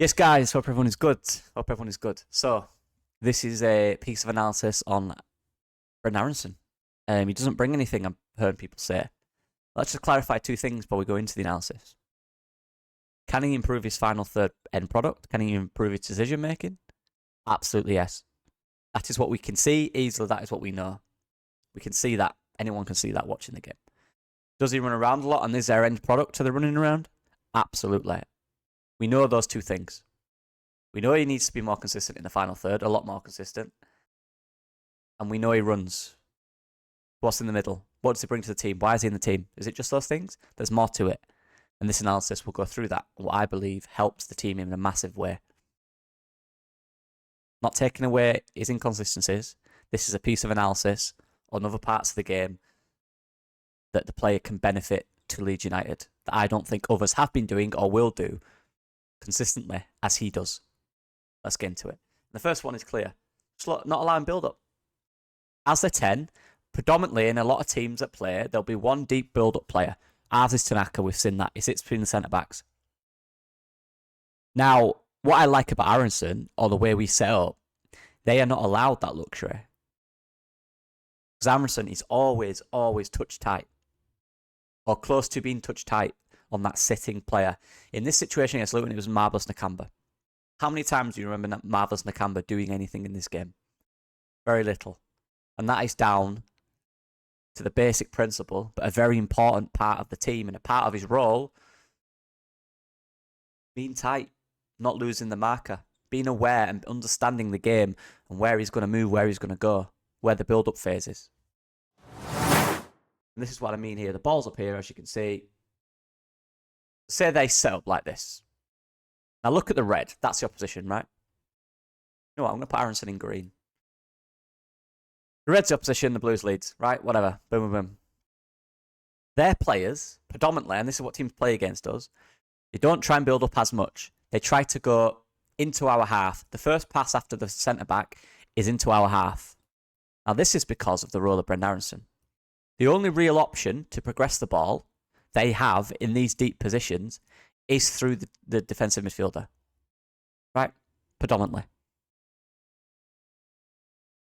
Yes, guys, hope everyone is good. Hope everyone is good. So, this is a piece of analysis on Brenden Aaronson. He doesn't bring anything, I've heard people say. Let's just clarify two things before we go into the analysis. Can he improve his final third end product? Can he improve his decision making? Absolutely yes. That is what we can see easily. That is what we know. We can see that. Anyone can see that watching the game. Does he run around a lot and is there end product to the running around? Absolutely. We know those two things. We know he needs to be more consistent in the final third, a lot more consistent. And we know he runs. What's in the middle? What does he bring to the team? Why is he in the team? Is it just those things? There's more to it. And this analysis will go through that. What I believe helps the team in a massive way. Not taking away his inconsistencies. This is a piece of analysis on other parts of the game that the player can benefit to Leeds United that I don't think others have been doing or will do consistently as he does. Let's get into it. The first one is clear. Not allowing build-up. As a 10, predominantly in a lot of teams that play, there'll be one deep build-up player. Ours is Tanaka, we've seen that. He sits between the centre-backs. Now, what I like about Aaronson, or the way we set up, they are not allowed that luxury. Because Aaronson is always touch tight. Or close to being touch tight on that sitting player. In this situation against Luton, it was Marvellous Nakamba. How many times do you remember Marvellous Nakamba doing anything in this game? Very little. And that is down to the basic principle, but a very important part of the team and a part of his role, being tight, not losing the marker, being aware and understanding the game and where he's going to move, where he's going to go, where the build-up phase is. And this is what I mean here. The ball's up here, as you can see. Say they set up like this. Now look at the red. That's the opposition, right? You know what? I'm going to put Aaronson in green. The red's the opposition, the blue's Leeds, right? Whatever. Boom, boom, boom. Their players, predominantly, and this is what teams play against us, they don't try and build up as much. They try to go into our half. The first pass after the centre-back is into our half. Now this is because of the role of Brenden Aaronson. The only real option to progress the ball they have in these deep positions is through the defensive midfielder. Right? Predominantly.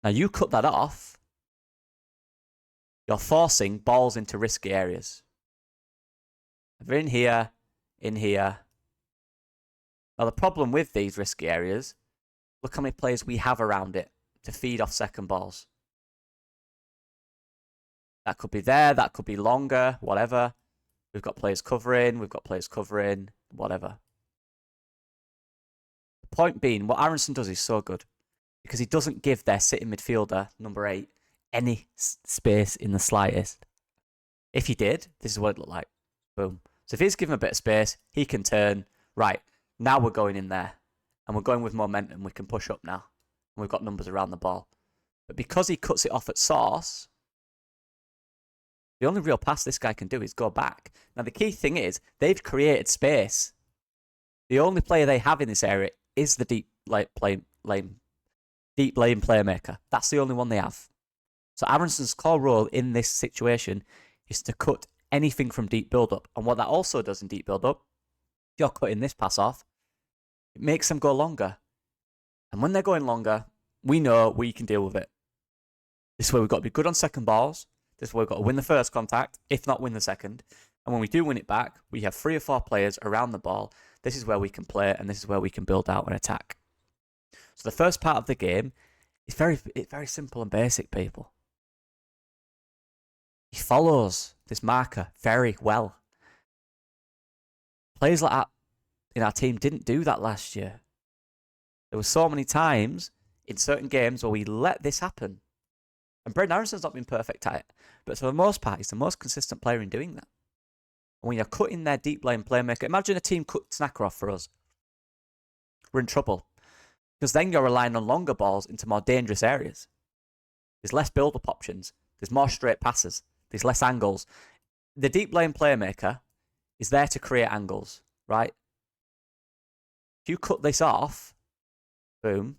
Now you cut that off, you're forcing balls into risky areas. They're in here, in here. Now the problem with these risky areas, look how many players we have around it to feed off second balls. That could be there, that could be longer, whatever. We've got players covering, whatever. The point being, what Aaronson does is so good. Because he doesn't give their sitting midfielder, number 8, any space in the slightest. If he did, this is what it looked like. Boom. So if he's given a bit of space, he can turn, right, now we're going in there. And we're going with momentum, we can push up now. And we've got numbers around the ball. But because he cuts it off at source, the only real pass this guy can do is go back. Now the key thing is, they've created space. The only player they have in this area is the deep lane playmaker. That's the only one they have. So Aaronson's core role in this situation is to cut anything from deep build-up. And what that also does in deep build-up, if you're cutting this pass off, it makes them go longer. And when they're going longer, we know we can deal with it. This is where we've got to be good on second balls. This is where we've got to win the first contact, if not win the second. And when we do win it back, we have 3 or 4 players around the ball. This is where we can play, and this is where we can build out and attack. So the first part of the game is very simple and basic, people. He follows this marker very well. Players like that in our team didn't do that last year. There were so many times in certain games where we let this happen. And Brenden Aaronson's not been perfect at it. But for the most part, he's the most consistent player in doing that. And when you're cutting their deep lane playmaker, imagine a team cut Tanaka off for us. We're in trouble. Because then you're relying on longer balls into more dangerous areas. There's less build-up options. There's more straight passes. There's less angles. The deep lane playmaker is there to create angles, right? If you cut this off, boom,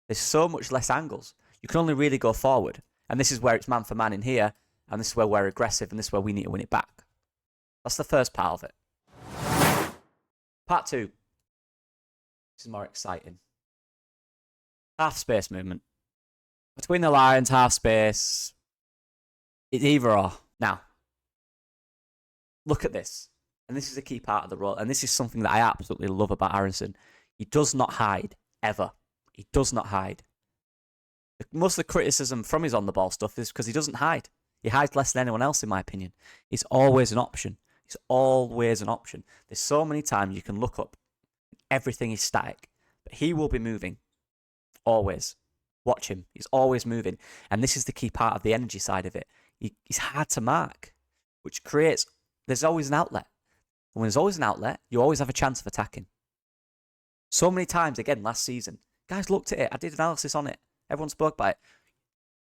there's so much less angles. You can only really go forward. And this is where it's man for man in here. And this is where we're aggressive. And this is where we need to win it back. That's the first part of it. Part 2. This is more exciting. Half space movement. Between the lines, half space. It's either or. Now, look at this. And this is a key part of the role. And this is something that I absolutely love about Aaronson. He does not hide, ever. He does not hide. Most of the criticism from his on-the-ball stuff is because he doesn't hide. He hides less than anyone else, in my opinion. It's always an option. It's always an option. There's so many times you can look up. Everything is static. But he will be moving. Always. Watch him. He's always moving. And this is the key part of the energy side of it. He's hard to mark, which creates... There's always an outlet. And when there's always an outlet, you always have a chance of attacking. So many times, again, last season, guys looked at it. I did analysis on it. Everyone spoke about it.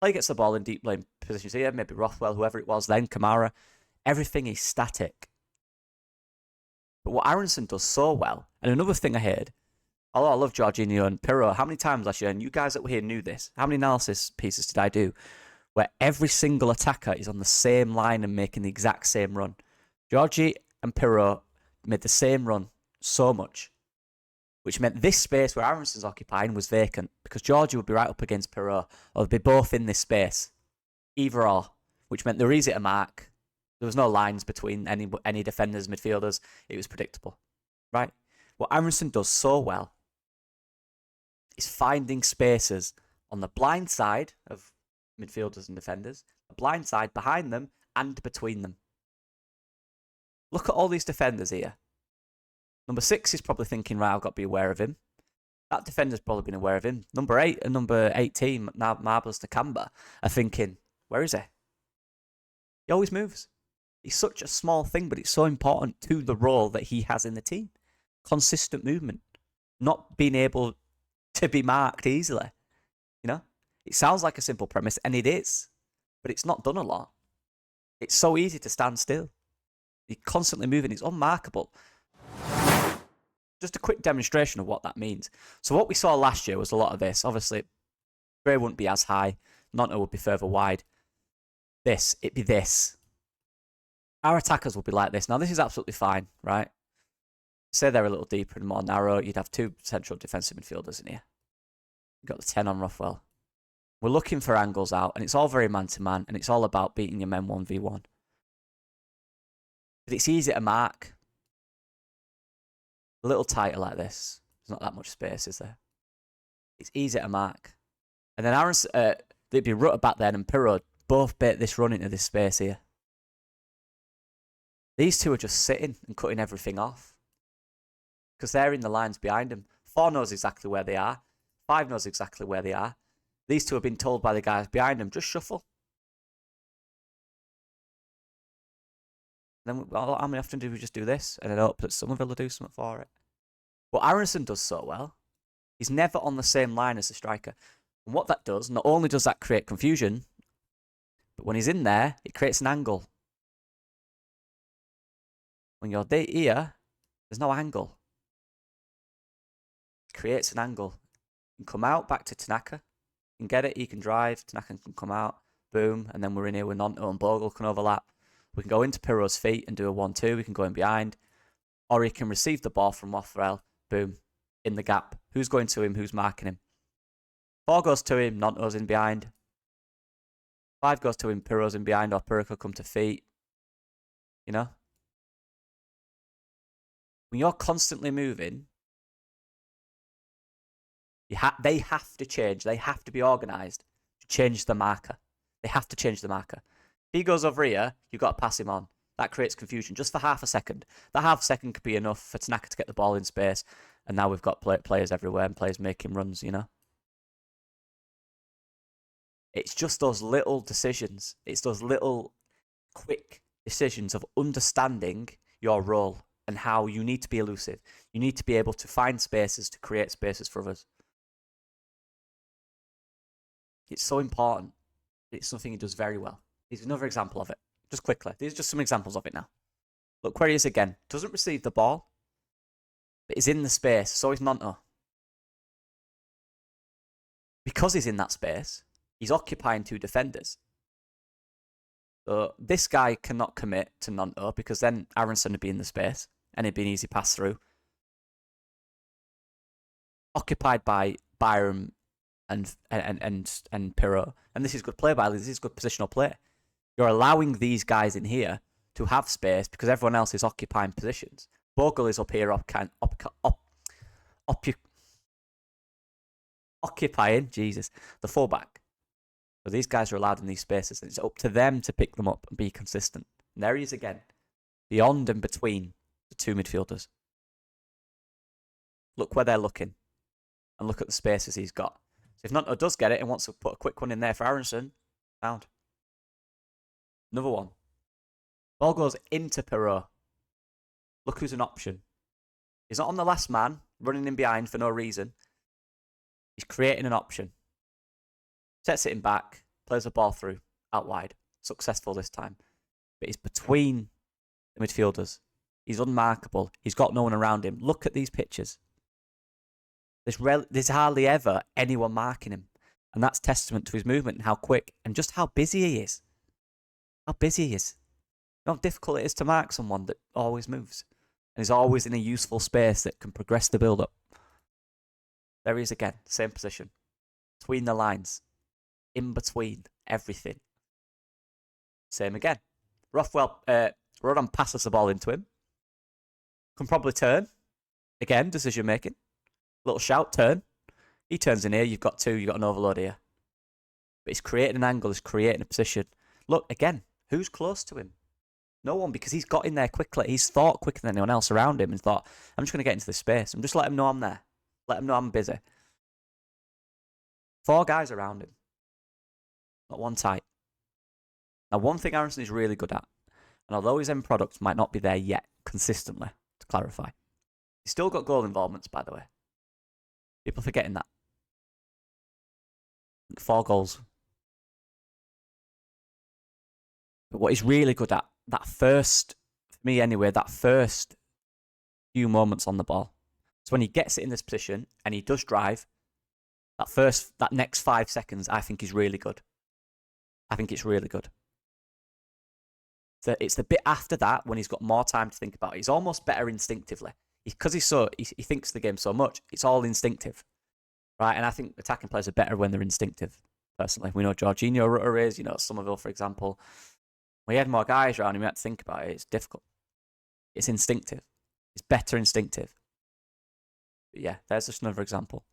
Player gets the ball in deep lane positions here, maybe Rothwell, whoever it was then, Kamara. Everything is static. But what Aaronson does so well, and another thing I heard, although I love Jorginho and Pirlo, how many times last year, and you guys that were here knew this, how many analysis pieces did I do, where every single attacker is on the same line and making the exact same run? Georgie and Pirlo made the same run so much, which meant this space where Aaronson's occupying was vacant because Georgie would be right up against Pirlo, or they'd be both in this space, either or, which meant they were easy to mark. There was no lines between any defenders, midfielders. It was predictable, right? What Aaronson does so well is finding spaces on the blind side of midfielders and defenders, the blind side behind them and between them. Look at all these defenders here. Number 6 is probably thinking, right, I've got to be aware of him. That defender's probably been aware of him. Number 8 and number 18, now Marbles to Canberra, are thinking, where is he? He always moves. He's such a small thing, but it's so important to the role that he has in the team. Consistent movement. Not being able to be marked easily. You know? It sounds like a simple premise, and it is. But it's not done a lot. It's so easy to stand still. You're constantly moving. It's unmarkable. Just a quick demonstration of what that means. So what we saw last year was a lot of this. Obviously, Gray wouldn't be as high. Nonto would be further wide. It'd be this. Our attackers will be like this. Now, this is absolutely fine, right? Say they're a little deeper and more narrow. You'd have 2 central defensive midfielders in here. You've got the 10 on Rothwell. We're looking for angles out, and it's all very man-to-man, and it's all about beating your men 1v1. But it's easy to mark. A little tighter like this. There's not that much space, is there? It's easy to mark. And then Aaronson, they'd be Rutter back then and Pirlo both bait this run into this space here. These two are just sitting and cutting everything off. Because they're in the lines behind them. 4 knows exactly where they are. 5 knows exactly where they are. These two have been told by the guys behind them, just shuffle. Then, well, how many often do we just do this? And then hope that Somerville will do something for it. What Aaronson does so well, he's never on the same line as the striker. And what that does, not only does that create confusion, but when he's in there, it creates an angle. When you're here, there's no angle. It creates an angle. You can come out, back to Tanaka. You can get it, he can drive, Tanaka can come out, boom, and then we're in here with Nonto and Bogle can overlap. We can go into Pirro's feet and do a 1-2, we can go in behind. Or he can receive the ball from Rothwell, boom, in the gap. Who's going to him, who's marking him? 4 goes to him, Nonto's in behind. 5 goes to him, Pirro's in behind, or Pirro could come to feet. You know? When you're constantly moving, they have to change. They have to be organised to change the marker. They have to change the marker. If he goes over here, you've got to pass him on. That creates confusion just for half a second. That half a second could be enough for Tanaka to get the ball in space. And now we've got players everywhere and players making runs, you know? It's just those little decisions. It's those little quick decisions of understanding your role and how you need to be elusive. You need to be able to find spaces to create spaces for others. It's so important. It's something he does very well. Here's another example of it. Just quickly. These are just some examples of it now. Look where he is again. Doesn't receive the ball, but is in the space. So is Nonto. Because he's in that space, he's occupying 2 defenders. So this guy cannot commit to Nonto because then Aaronson would be in the space and it'd be an easy pass through. occupied by Byram and Pirro. And this is good play by Leeds. This is good positional play. You're allowing these guys in here to have space because everyone else is occupying positions. Bogle is up here occupying, the fullback. So these guys are allowed in these spaces, and it's up to them to pick them up and be consistent. And there he is again, beyond and between the two midfielders. Look where they're looking, and look at the spaces he's got. So if Nonto does get it and wants to put a quick one in there for Aaronson, found. Another one. Ball goes into Pirro. Look who's an option. He's not on the last man, running in behind for no reason. He's creating an option. Sets it in back, plays the ball through, out wide. Successful this time. But he's between the midfielders. He's unmarkable. He's got no one around him. Look at these pictures. There's hardly ever anyone marking him. And that's testament to his movement and how quick and just how busy he is. How busy he is. How difficult it is to mark someone that always moves. And is always in a useful space that can progress the build-up. There he is again. Same position. Between the lines. In between everything. Same again. Rodon passes the ball into him. Can probably turn. Again, decision making. Little shout, turn. He turns in here. You've got two. You've got an overload here. But he's creating an angle. He's creating a position. Look, again, who's close to him? No one, because he's got in there quickly. He's thought quicker than anyone else around him and thought, I'm just going to get into this space. I'm just let him know I'm there. Let him know I'm busy. 4 guys around him. Not one tight. Now, one thing Aaronson is really good at, and although his end product might not be there yet, consistently, to clarify, he's still got goal involvements, by the way. People forgetting that. 4 goals. But what he's really good at, that first, for me anyway, that first few moments on the ball. So when he gets it in this position and he does drive, that next 5 seconds, I think is really good. I think it's really good. So it's the bit after that when he's got more time to think about it. He's almost better instinctively. Because he thinks the game so much, it's all instinctive. Right? And I think attacking players are better when they're instinctive, personally. We know Jorginho Rutter is, Somerville, for example. When he had more guys around him, he had to think about it. It's difficult. It's instinctive. It's better instinctive. But yeah, there's just another example.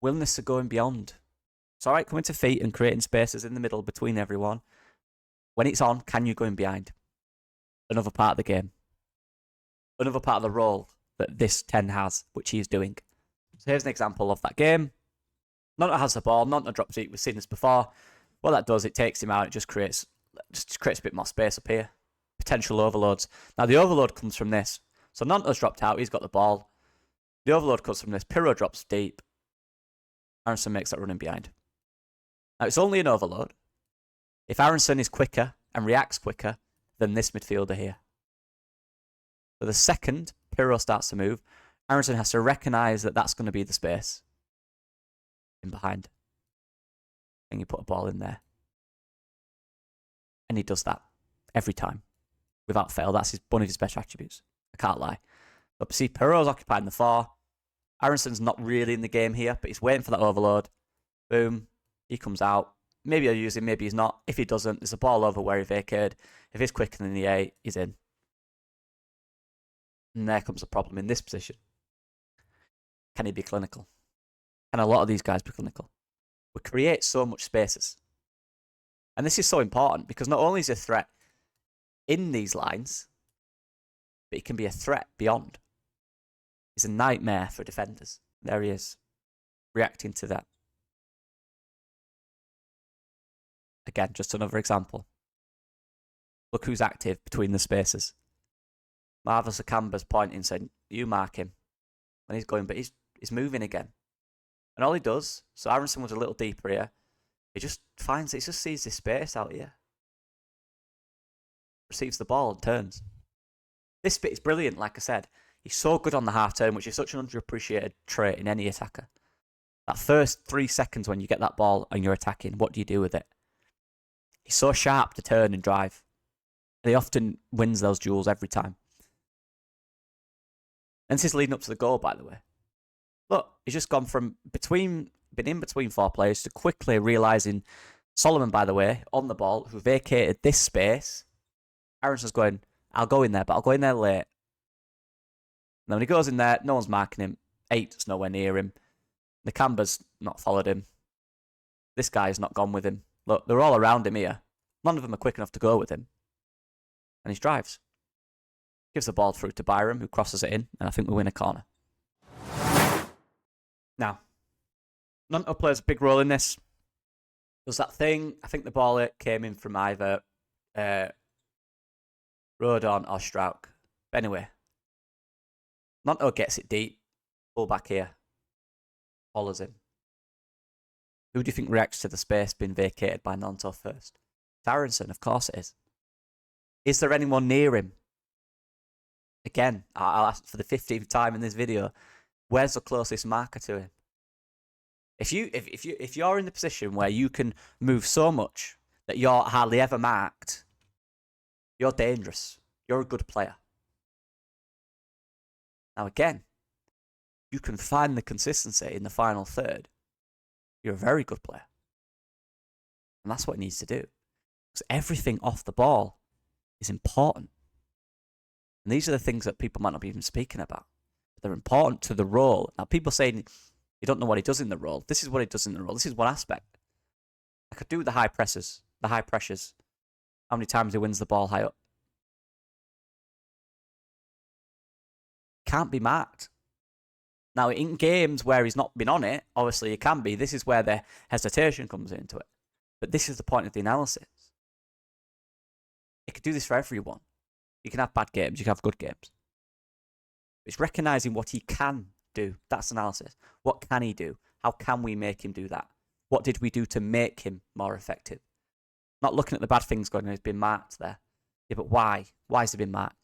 Willingness to going beyond. It's all right coming to feet and creating spaces in the middle between everyone. When it's on, can you go in behind? Another part of the game. Another part of the role that this 10 has, which he is doing. So here's an example of that game. Nonto has the ball. Nonto drops it. We've seen this before. What that does, it takes him out. It just creates a bit more space up here. Potential overloads. Now, the overload comes from this. So Nonto's dropped out. He's got the ball. The overload comes from this. Pirro drops deep. Aaronson makes that running behind. Now, it's only an overload if Aaronson is quicker and reacts quicker than this midfielder here. So the second Pirro starts to move, Aaronson has to recognise that that's going to be the space in behind. And you put a ball in there. And he does that every time. Without fail. That's one of his best attributes. I can't lie. But see, Pirro's occupying the 4. Aaronson's not really in the game here, but he's waiting for that overload. Boom. He comes out. Maybe he'll use him, maybe he's not. If he doesn't, there's a ball over where he vacated. If he's quicker than the 8, he's in. And there comes a problem in this position. Can he be clinical? Can a lot of these guys be clinical? We create so much spaces. And this is so important because not only is he a threat in these lines, but he can be a threat beyond. He's a nightmare for defenders. There he is, reacting to that. Again, just another example. Look who's active between the spaces. Marvelous Akamba's pointing, saying, you mark him. And he's going, but he's moving again. And all he does, so Aaronson was a little deeper here. He just sees this space out here. Receives the ball and turns. This bit is brilliant, like I said. He's so good on the half turn, which is such an underappreciated trait in any attacker. That first 3 seconds when you get that ball and you're attacking, what do you do with it? He's so sharp to turn and drive. And he often wins those duels every time. And this is leading up to the goal, by the way. Look, he's just gone from been in between 4 players to quickly realising Solomon, by the way, on the ball, who vacated this space. Aaronson's going, I'll go in there, but I'll go in there late. And then when he goes in there, no one's marking him. 8's nowhere near him. Nakamba's not followed him. This guy's not gone with him. Look, they're all around him here. None of them are quick enough to go with him. And he drives. Gives the ball through to Byram, who crosses it in, and I think we win a corner. Now, Nunto plays a big role in this. There's that thing, I think the ball came in from either Rodon or Strauch. But anyway, Nunto gets it deep. Pull back here. Follows him. Who do you think reacts to the space being vacated by Nunto first? It's Aaronson, of course it is. Is there anyone near him? Again, I'll ask for the 15th time in this video. Where's the closest marker to him? If you're in the position where you can move so much that you're hardly ever marked, you're dangerous. You're a good player. Now again, you can find the consistency in the final third. You're a very good player. And that's what he needs to do. Because everything off the ball is important. And these are the things that people might not be even speaking about. But they're important to the role. Now, people saying you don't know what he does in the role. This is what he does in the role. This is one aspect. I could do with the high presses, the high pressures. How many times he wins the ball high up. Can't be marked. Now, in games where he's not been on it, obviously he can be. This is where the hesitation comes into it. But this is the point of the analysis. You could do this for everyone. You can have bad games, you can have good games. It's recognising what he can do. That's analysis. What can he do? How can we make him do that? What did we do to make him more effective? Not looking at the bad things going on, he's been marked there. Yeah, but why? Why has he been marked?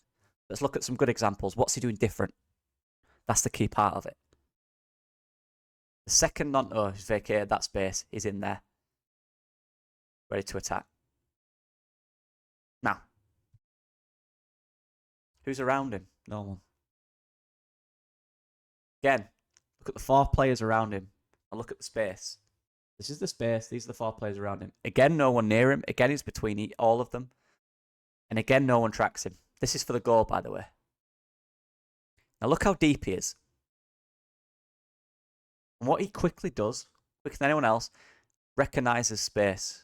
Let's look at some good examples. What's he doing different? That's the key part of it. The second Nunto who's vacated that space is in there. Ready to attack. Now, who's around him? No one. Again, look at the 4 players around him. And look at the space. This is the space. These are the 4 players around him. Again, no one near him. Again, it's between all of them. And again, no one tracks him. This is for the goal, by the way. Now look how deep he is. And what he quickly does, quicker than anyone else, recognises space.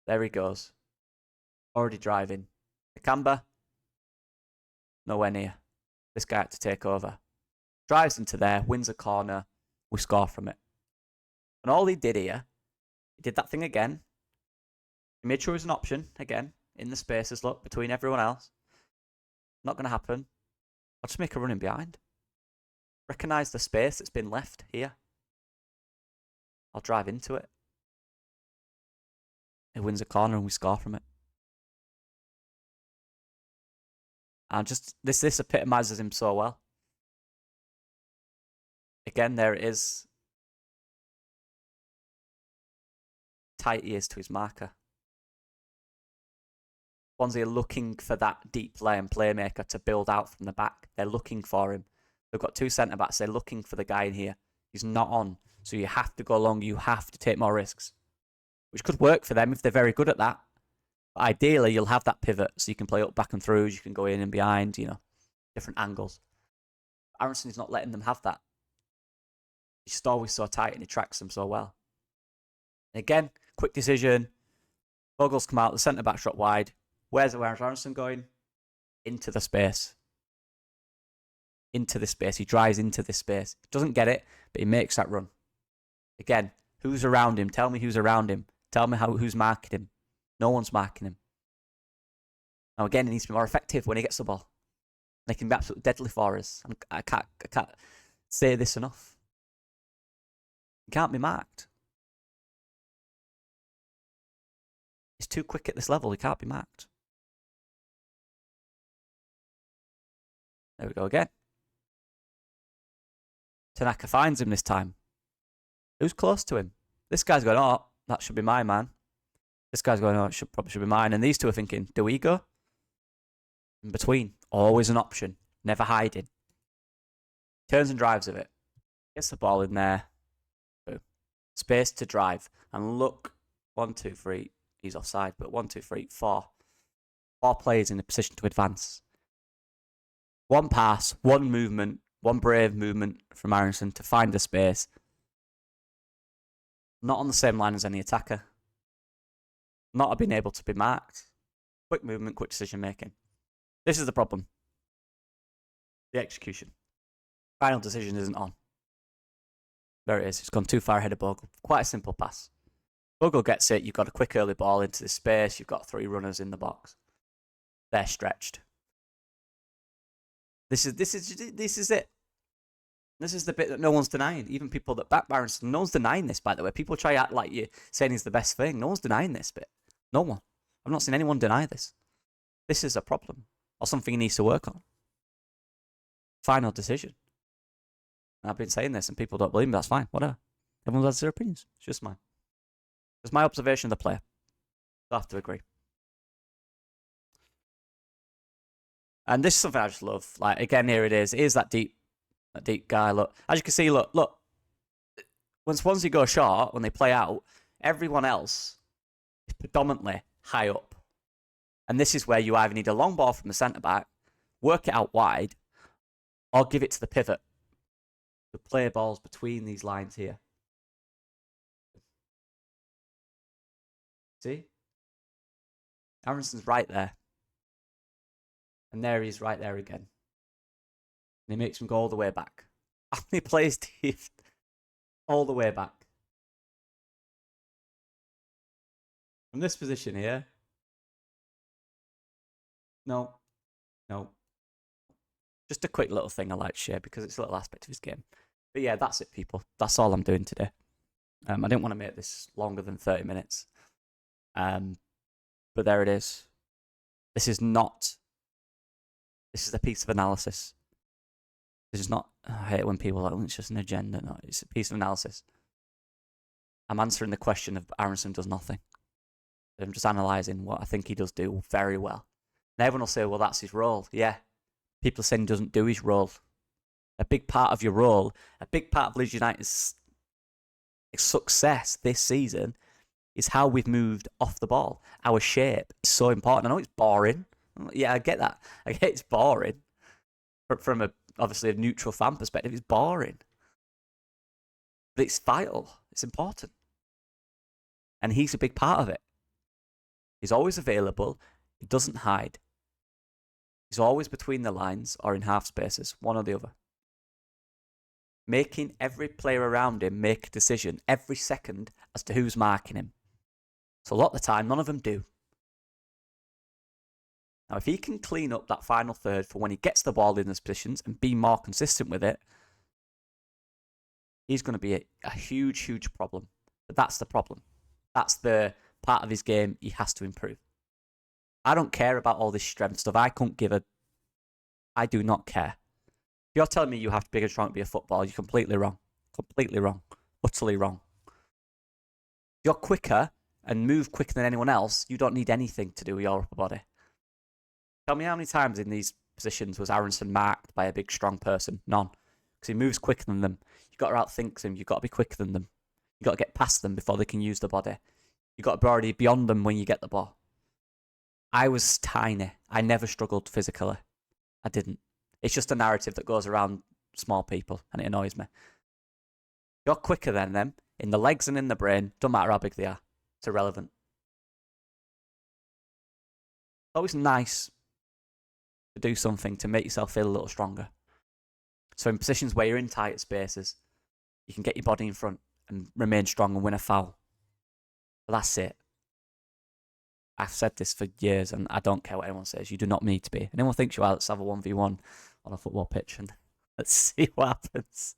There he goes. Already driving. Nakamba, nowhere near. This guy had to take over. Drives into there, wins a corner, we score from it. And all he did here, he did that thing again. He made sure it was an option, again, in the spaces, look, between everyone else. Not going to happen. I'll just make a run in behind. Recognise the space that's been left here. I'll drive into it. He wins a corner and we score from it. And just this epitomises him so well. Again, there it is. Tight he is to his marker. Swansea are looking for that deep laying playmaker to build out from the back. They're looking for him. They've got 2 centre-backs. They're looking for the guy in here. He's not on. So you have to go long. You have to take more risks. Which could work for them if they're very good at that. But ideally, you'll have that pivot so you can play up, back and through. You can go in and behind, you know, different angles. Aaronson is not letting them have that. He's just always so tight and he tracks them so well. And again, quick decision. Vogels come out. The centre-back shot wide. Where's Aaronson going? Into the space. Into this space. He drives into this space. Doesn't get it, but he makes that run. Again, who's around him? Tell me who's around him. Tell me who's marking him. No one's marking him. Now again, he needs to be more effective when he gets the ball. They can be absolutely deadly for us. I can't say this enough. He can't be marked. He's too quick at this level. He can't be marked. There we go again. Tanaka finds him this time. Who's close to him? This guy's going, oh, that should be my man. This guy's going, oh, it probably should be mine. And these two are thinking, do we go? In between. Always an option. Never hiding. Turns and drives with it. Gets the ball in there. Boom. Space to drive. And look, 1, 2, 3. He's offside, but 1, 2, 3, 4. 4 players in a position to advance. One pass, one movement, one brave movement from Aaronson to find the space. Not on the same line as any attacker. Not being able to be marked. Quick movement, quick decision making. This is the problem. The execution. Final decision isn't on. There it is. It's gone too far ahead of Bogle. Quite a simple pass. Bogle gets it. You've got a quick early ball into the space. You've got 3 runners in the box. They're stretched. This is it. This is the bit that no one's denying. Even people that back Aaronson, no one's denying this, by the way. People try to act like you're saying he's the best thing. No one's denying this bit. No one. I've not seen anyone deny this. This is a problem. Or something he needs to work on. Final decision. And I've been saying this and people don't believe me. That's fine. Whatever. Everyone has their opinions. It's just mine. It's my observation of the player. I have to agree. And this is something I just love. Like, again, here it is. It is that deep guy. Look, as you can see, look. When Swansea go short, when they play out, everyone else is predominantly high up. And this is where you either need a long ball from the centre-back, work it out wide, or give it to the pivot to play balls between these lines here. See? Aaronson's right there. And there he is right there again. And he makes him go all the way back. How many players do you all the way back? From this position here. No. Just a quick little thing I like to share because it's a little aspect of his game. But yeah, that's it, people. That's all I'm doing today. I didn't want to make this longer than 30 minutes. But there it is. This is a piece of analysis. This is not... I hate it when people are like, oh, it's just an agenda. No, it's a piece of analysis. I'm answering the question of Aaronson does nothing. I'm just analysing what I think he does do very well. And everyone will say, well, that's his role. Yeah. People are saying he doesn't do his role. A big part of your role, a big part of Leeds United's success this season is how we've moved off the ball. Our shape is so important. I know it's boring. Yeah, I get that. I get it's boring. From obviously a neutral fan perspective, it's boring. But it's vital. It's important. And he's a big part of it. He's always available. He doesn't hide. He's always between the lines or in half spaces, one or the other. Making every player around him make a decision every second as to who's marking him. So a lot of the time, none of them do. Now, if he can clean up that final third for when he gets the ball in those positions and be more consistent with it, he's going to be a huge, huge problem. But that's the problem. That's the part of his game he has to improve. I don't care about all this strength stuff. I do not care. If you're telling me you have to be big and strong to be a footballer, you're completely wrong. Completely wrong. Utterly wrong. If you're quicker and move quicker than anyone else, you don't need anything to do with your upper body. Tell me how many times in these positions was Aaronson marked by a big, strong person? None. Because he moves quicker than them. You've got to outthink them. You've got to be quicker than them. You've got to get past them before they can use the body. You've got to be already beyond them when you get the ball. I was tiny. I never struggled physically. I didn't. It's just a narrative that goes around small people, and it annoys me. You're quicker than them, in the legs and in the brain. Don't matter how big they are. It's irrelevant. It's always nice to do something to make yourself feel a little stronger. So in positions where you're in tight spaces, you can get your body in front and remain strong and win a foul. But that's it. I've said this for years, and I don't care what anyone says. You do not need to be. And anyone thinks you are, let's have a 1v1 on a football pitch, and let's see what happens.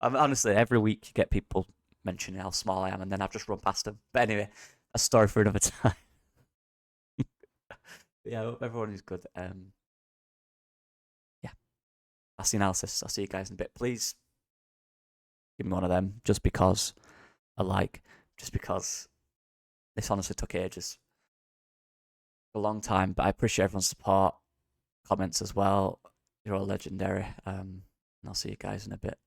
Honestly, every week you get people mentioning how small I am, and then I've just run past them. But anyway, a story for another time. Yeah, I hope everyone is good. Yeah, that's the analysis. I'll see you guys in a bit. Please give me one of them, just because just because this honestly took ages. A long time, but I appreciate everyone's support, comments as well. You're all legendary. And I'll see you guys in a bit.